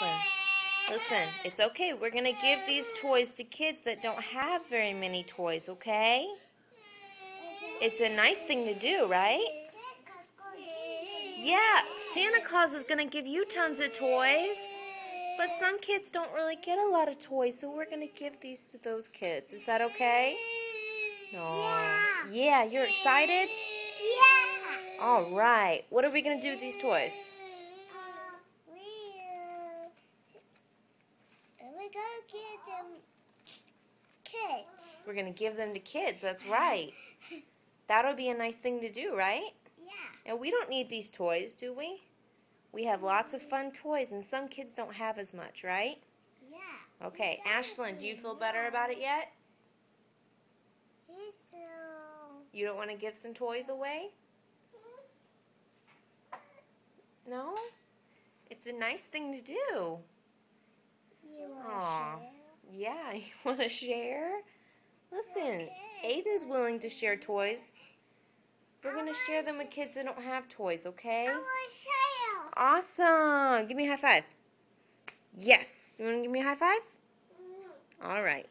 Ashlyn, listen, it's okay. We're going to give these toys to kids that don't have very many toys, okay? It's a nice thing to do, right? Yeah, Santa Claus is going to give you tons of toys. But some kids don't really get a lot of toys, so we're going to give these to those kids. Is that okay? Yeah. Yeah, you're excited? Yeah. All right. What are we going to do with these toys? We're gonna give them kids. We're going to give them to kids. That's right. That'll be a nice thing to do, right? Yeah. And we don't need these toys, do we? We have lots of fun toys, and some kids don't have as much, right? Yeah. Okay, Ashlyn, do you feel better about it yet? Yes, so. You don't want to give some toys away? No? It's a nice thing to do. You want Aw. to share? Yeah, you want to share? Listen, Okay. Aiden's willing to share toys. We're going to share them with kids that don't have toys, okay? I want to share. Awesome. Give me a high five. Yes. You want to give me a high five? All right.